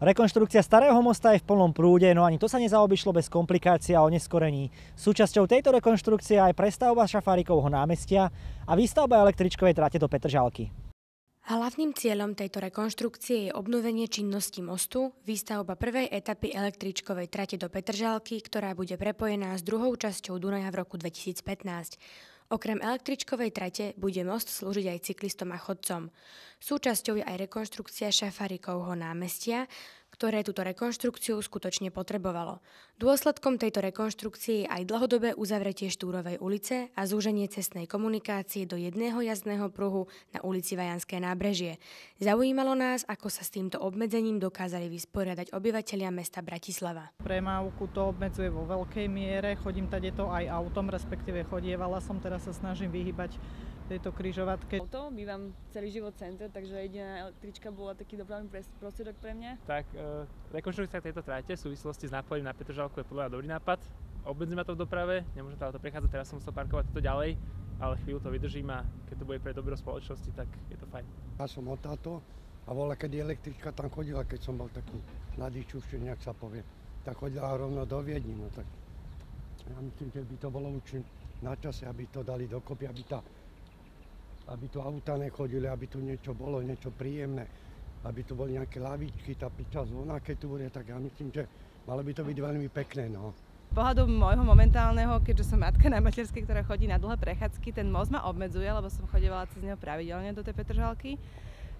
Rekonštrukcia starého mosta je v plnom prúde, no ani to sa nezaobišlo bez komplikácií a oneskorení. Súčasťou tejto rekonštrukcie je aj prestavba Šafárikovho námestia a výstavba električkovej trate do Petržalky. Hlavným cieľom tejto rekonštrukcie je obnovenie činnosti mostu, výstavba prvej etapy električkovej trate do Petržalky, ktorá bude prepojená s druhou časťou Dunaja v roku 2015. Okrem električkovej trate bude most slúžiť aj cyklistom a chodcom. Súčasťou je aj rekonštrukcia Šafárikovho námestia, ktoré túto rekonštrukciu skutočne potrebovalo. Dôsledkom tejto rekonštrukcie je aj dlhodobé uzavretie Štúrovej ulice a zúženie cestnej komunikácie do jedného jazdného pruhu na ulici Vajanské nábrežie. Zaujímalo nás, ako sa s týmto obmedzením dokázali vysporiadať obyvatelia mesta Bratislava. Premávku to obmedzuje vo veľkej miere, chodím tadeto aj autom, respektíve chodievala som, teraz sa snažím vyhýbať tejto križovatke. Auto, bývam celý život v centre, takže jediná električka bola taký dopravný prostriedok pre mňa. Tak rekonštrukcia tejto tráte v súvislosti s nápojením na Petržalku je podľa mňa dobrý nápad. Obmedzí ma to v doprave, nemôžem to auto prechádzať, teraz som musel parkovať toto ďalej, ale chvíľu to vydržím a keď to bude pre dobro spoločnosti, tak je to fajn. Ja som od táto a bola, kedy električka tam chodila, keď som bol taký mladý čuščen, jak sa povie, tak chodila rovno do Viedni. No tak ja myslím, že by to bolo už na čase, aby to dali dokopy, aby tu auta nechodili, aby tu niečo bolo, niečo príjemné, aby tu boli nejaké lavičky, tá piča zóna, keď tu bude, tak ja myslím, že malo by to byť veľmi pekné. No. Pohľadom môjho momentálneho, keďže som matka na materskej, ktorá chodí na dlhé prechádzky, ten most ma obmedzuje, lebo som chodievala cez neho pravidelne do tej Petržalky.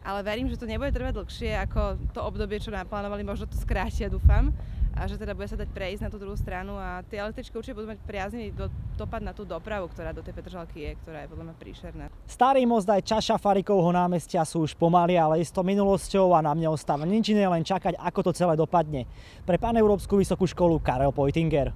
Ale verím, že to nebude trvať dlhšie ako to obdobie, čo naplánovali, možno to skrátia, dúfam. A že teda bude sa dať prejsť na tú druhú stranu a tie električky určite budú mať priaznivý dopad na tú dopravu, ktorá do tej Petržalky je, ktorá je podľa mňa príšerná. Starý most aj časť Šafárikovho námestia sú už pomaly, ale isto minulosťou a nám neostáva nič iné, len čakať, ako to celé dopadne. Pre Paneurópsku vysokú školu Karel Poitinger.